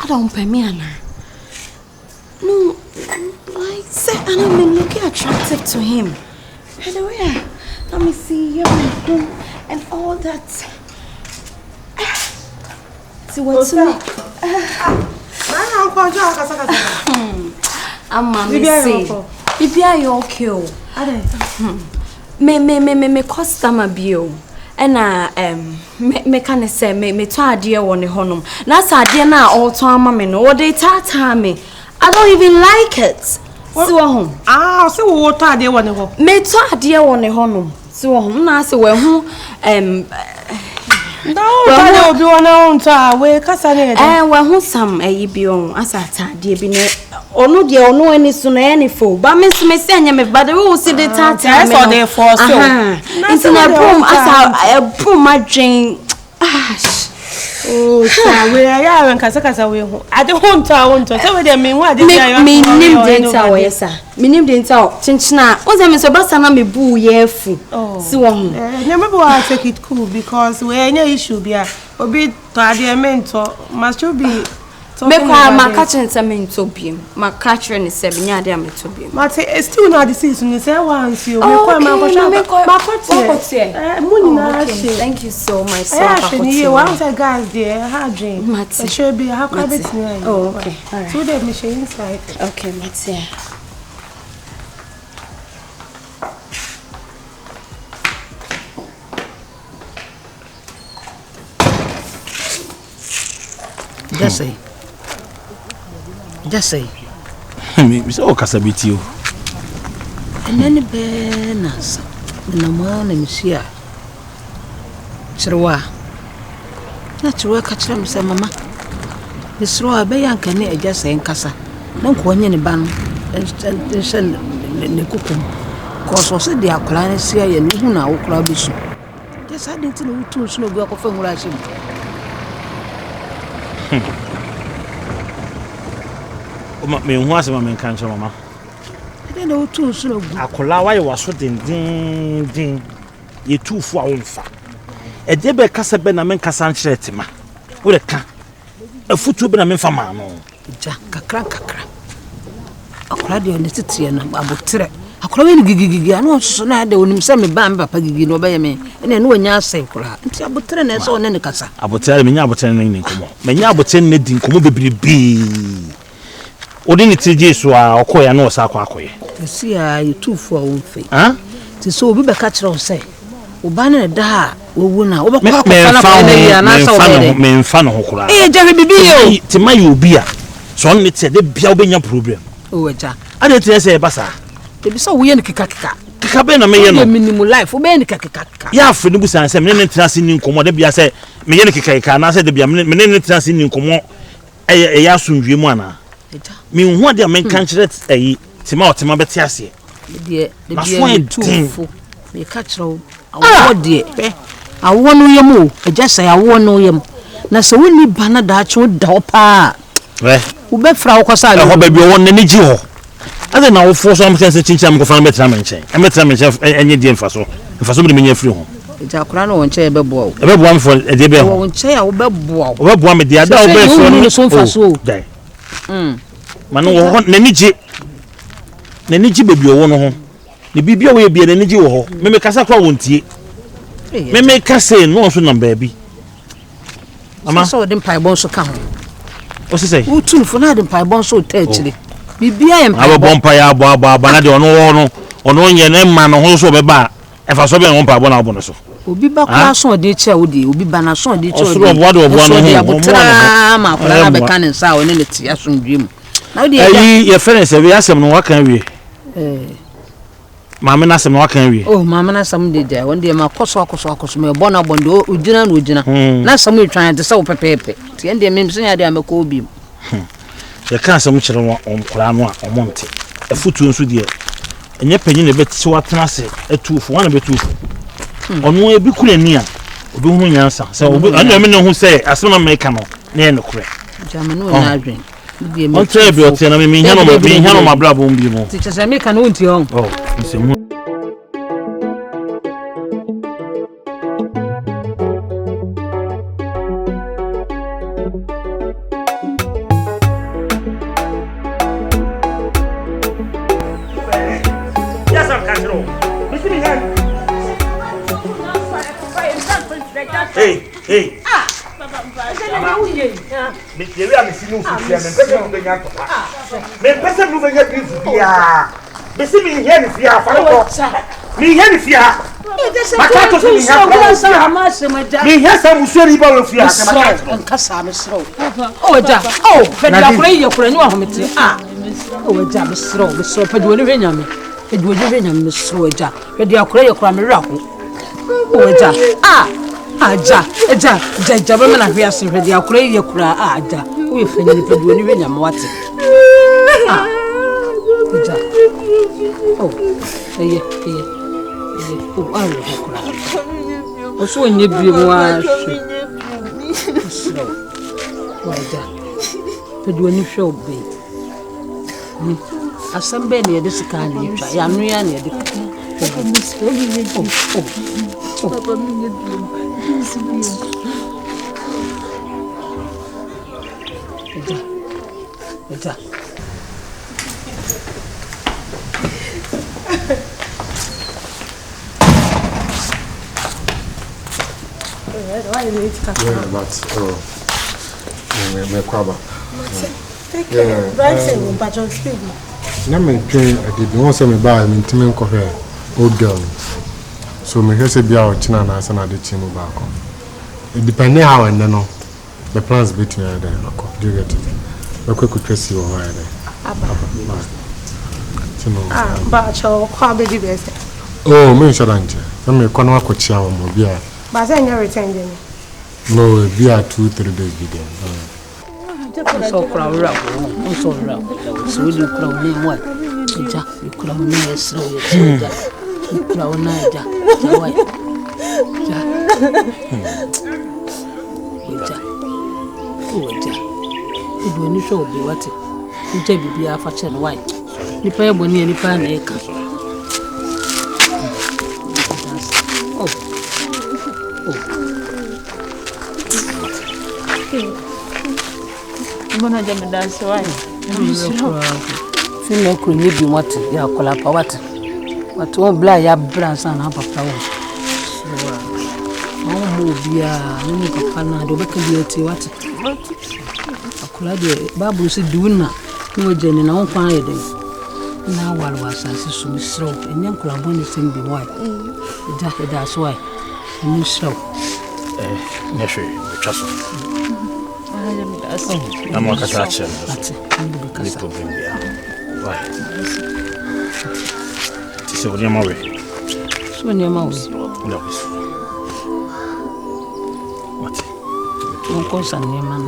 don't pay me, Anna. No, I said, and I'm looking attractive to him. Hello, yeah. Let me see your room and all that. See what's up? I'm mommy say. Bibi are you okay? Me customer bio. And me can say me to idea on the honum. That's idea now all time mammy no they tata me. I don't even like it. So home. Ah, so what idea one go? Me to idea on the honum. So home na say we who no, I will be on own to we kasa ne. We who some bi on asata de bi ne ono de ono ani so na any fo. Ba me so me say anya me but we will see the tata me. So they for so. Into na broom asa broom adwen. Oh, so we are when kasa we ho. I don't want to. So we dey mean what dey here. Me nim denta we sir. Me nim denta chinchina. O say me so basa na me bu ye fu. Si wo ho. Never be I take it cool because we any issue bia. Obi to ade mentor must be me kwa ma catching se me to biem. Ma catching ni se nya ade me to biem. Ma still na disease ni say once you me kwa ma kocha. Thank you so much sir. Actually, once I guys there, ha dream. It should be how can it me. Oh, okay. All right. So they me share inside. Okay, Mattia. Just say. Me say o kasa biti o. Enani be nasa. Na mwana mshia. Chirwa. Na chirwa ka chira me say mama. Bisro be yanka ne eja say nkasa. Na nko onye ne ba no. Ensen ne kukum. Ko so se dia akla ne sia ye ne hu na wokra bisu. Just had into no tu so no go akofa nwura hye. Me hu asema me kan che mama. Ade na otu so no gu. Akola wa ye waso din ye tufu a wonfa. Ede be kasa be na me kasa nkyere tema. Wo de ka. Afutu be na me fa ma no. Ja kakra. Akola de on tete na abotre. Akola we ni gigigi anu so na ade onim se me ba me papa gigi no be ye me. Ene no nya asai kola. Nti abotre na so ne kasa. Abotre me nya abotre ne ni nkomo. Me nya abotre ne di nkomo bebrebe. Odini tije so a okoya na osa akoye. Si a yutufu a wonfe. Ti so obi be ka kire o se. Oba na da owu na wo be kwa na kwa na ya na so be. Me mfa no hokura. Jare bibi yo. Ti ma ye obi a. So on ne te de bia obenya problem. O eja. Ade te se basa. E bi so wo ye ne kika. Kika be na me ye no. Minimum life wo be ne kika. Ya afi ne busan se me ne trase ni nkomo de bia se me ye ne kika na se de bia me ne trase ni nkomo ya asundwe mu ana. Me hu ade men kan kire ayi tima otima beti ase de tufu me ka kire awo de awo no yem o eja sai awo no yem na se woni bana da achu da opa wo be fra wo kosa le ho ba bi wo nani ji ho ade na wo fo so am sense chincha am ko fa na betra menchen enye die mfaso me nya firi ho eja kura no wonche be boa e be boa me fo e de be ho wonche ya wo be boa me de ada wo be fo no so mfaso dai manu wo ho nani ji bebi owo no ho ne bibia wo ye bia nani ji wo ho me kasa kwa wontie me kasa no so number bi mama so de pai bon so ka ho o se say wo tunfo na de pai bon so ta chire bibia ye pai bon pai abo na de ono nye na ma no ho so be ba e fa so be no pai bon na obo so obi ba kwa so de che wo de obi ba na so de che wo de obo no ma kwa na be kan nsa o ne ne ti asundwem ayi ye fere se we asem no wakan wie maame na asem no wakan wie maame na asem de ja wonde ma koso me bona bondo ojina na asem etwan de se wo pepepe ti ende me msen ya de amako obi ye kan asem kire no onkura no a omonte afutu nso de enye panyi na beti watena se etufu wana betufu onu ebi kure ni a obi hu nyansa se obi anya me ne hu se asem na meka no na ye no kure jamanu na adwen on try be ote na me hia no mabra bom bi mo ti chese me ka no nti on nsemu Hey. Me dewi a me sinu fia me pese mu benya to. Me pese mu benya fia. Me si me here ni fia fa ko. Me here ni fia. Makato se me here. Me here sa musori ba lo fia. Nkasa me sro. O ja. O fedi akure ye kure ni wa homete. O ja me sro fedi woni hwenya me. Fedi woni hwenya me sro ja. Fedi akure ye kura me ra ko. O ja. Aja be na hwea se fedi akure ye kura aja. O ye fedi fedi woni hwenya me wate. Ja. Oh. Eye. Oh, I will cry. Also, when you be one, why that? But when you show me, as some benny, this kind of try, I'm really Yeah, but me kwaba. Take care. Brighton, but John speak. Na me train I did no say me buy me ntimi nkɔhwɛ old girl. So me hear say bia o china na asa na de chimu back. It depending how and then no the plans between there akɔ. Do you get it? We quick trace you over there. But your car baby best. Oh, me insurance. Me kono akɔchia wo mo bia. But I never return them. No, be at 2-3 days be there. so crowd so round. So you crowd me what? Ja, you crowd me so ja. You crowd na ja. Why? Ja. Ja. Oh ja. You ni show be what? You je bibi afa che no why? Ni pa eboni ni pa na eka. Mbona jamaa dance why? Fino ku ni bi wate ya kola pa wate. Wate won bla ya bra san na papa wo. Mo bia ni papa na do be ka bi oti wate. Akola de babu si duuna ni wajeni na won kwan yede. Na walwa asase so misro enye kola boni sim bi why. Ja da so why. Ni misro. Nehwe betwaso. I'm not catch him. No problem there. Why? So when you're married. So when you're married. No. What? Don't call son your man.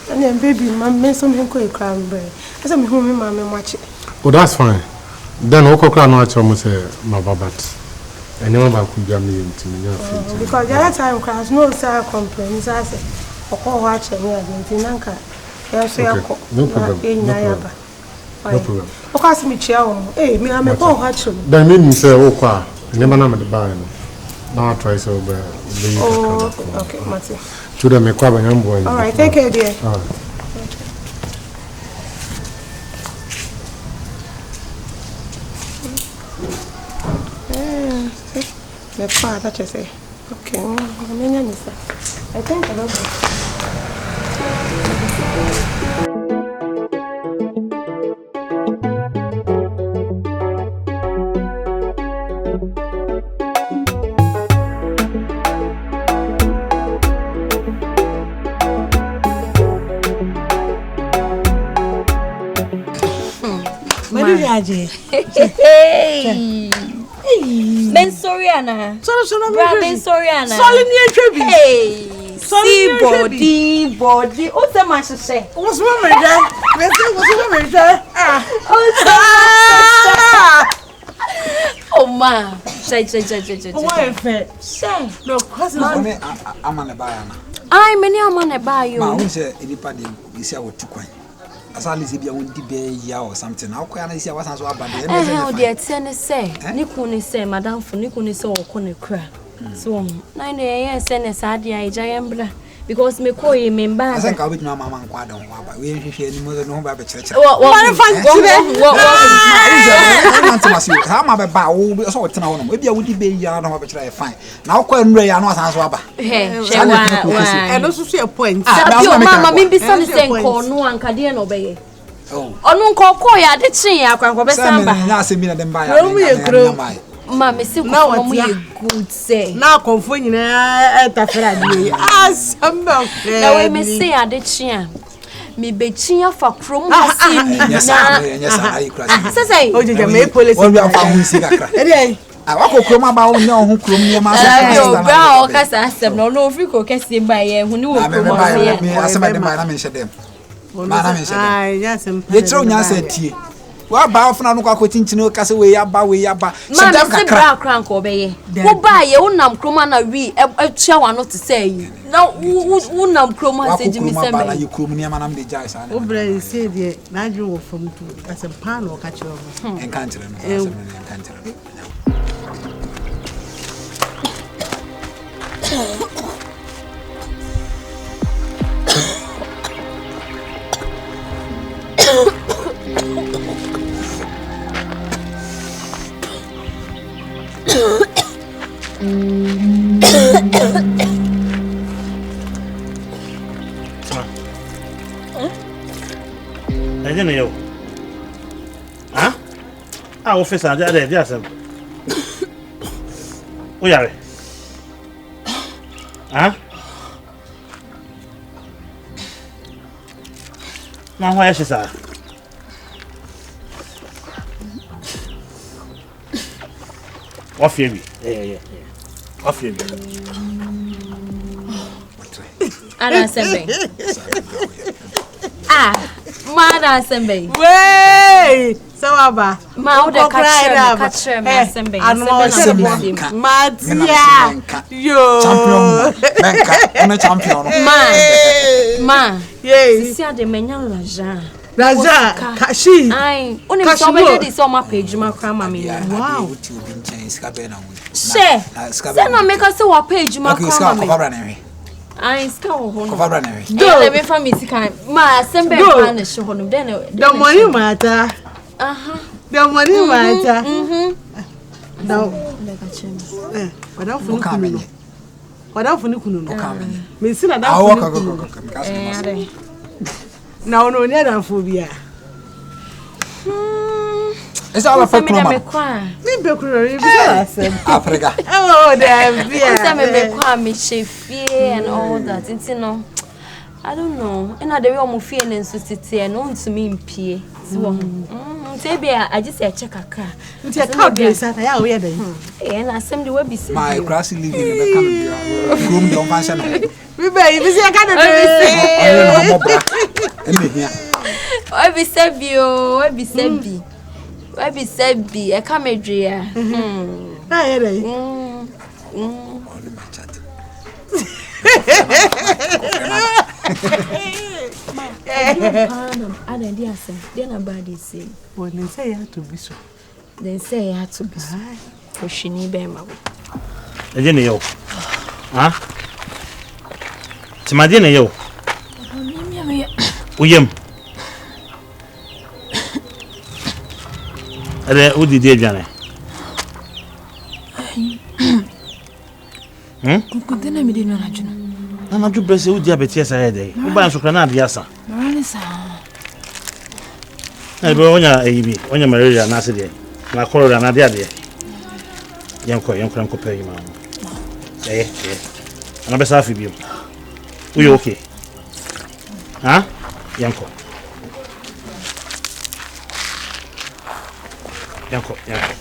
And then baby, my man something called cranberry. As I'm home, my man watch it. Oh, that's fine. Then Oko Clan watch almost my babat. I never could be a million to me. Because the other time, class, no sir complaints. I said, Oko watch and we are going to Nanka. No problem. No problem. Okas me chair. Hey, me, I'm a poor watch. Then made me say, Oka, never know the bar. Now I try so. Oh, okay, Matty. To the make and I'm going. All right, take care, dear. My father just say, okay, I think I love it. Hey. Ben sorry Anna. Ben sorry Anna. Hey. See body. What's the matter say? What's wrong with that? What's wrong with that? Oh ma. Say. What if Say. Look, what's I'm on a buyer. I many am on a buy you. I won't say anybody is here with 2 coins. As I live here, won't be or something. How can I see what's about the how dear Tenny say? Nikuni say, Madame for Nikuni so or Conny cry. So 9 a.m. send a sad idea, Jayambra. because me call you member. I think I'll be my mama and quad on Waba. We ain't here anymore than home by the church. What How my bow will also turn on. Maybe I would be yarn of a fine. Now, Quan Ray, I know as Waba. And also see a point. Mama, maybe something called no one can obey. Oh, no, call ya, did she? I can't go back. I'm not them by Mamma, see now we good say. Now, confirming at a Friday. Ah, some now I may say I did cheer. Me be cheer for chrome. Yes, I say, oh, did you make police? Well, we are found I walk Chroma about no who chrome near my house. No, free cook can see by who knew I mentioned them. Yes, and they throw said tea. What about Fernando Quatinchino Casaway Yaba? Madam Crank obey. Who buy your own cromana we a chow not to say. Now, who nam chroma said to me, you chrome near Madame de Jais. Obre said, yeah, now you were from as a pan or catch over. And country. I didn't know. Huh? Our officer, there, yes. We are. Huh? Now, where is she, sir? Off you. Yeah. Off you. Mada Sembe. Way! So, Abba, Ma, catch him. Champion. Ma, yay, see the Menyan Raja, Kashi. I only saw my page, my crama. Wow. Say, no make us so a page, my crama. I scowl home. Don't let from me to kind. Ma, send back on the show. The money matter. The money matter. No, what else for coming? What else for Nukuno? Miss Sina, no, never phobia. It's all a family. Africa. Oh, there me chefie and all that. It's no, I don't know. And I don't know feeling and society and on to me in P. So, I just say check a car. It's a car dress. I are weird. And I send the web is my grassy living in the room. Don't function. We baby, I can't. I be Sebio, I be Sebi. I be Sebi, a camadria. I don't dare say, then a body say. Well, they say I had to be so. They say I had to be so. For she need Bema. I didn't know. Huh? To my dinner, yo. William. Who did you, Johnny? Could then I be doing I'm not too busy with diabetes. I had a bunch of granada. Yes, I go on your AB, on your Maria, and I said, and I call her another day. Young Cranko pay you, ma'am. Eh, and I'm beside you. Are you okay? Huh? Yanko. Yeah.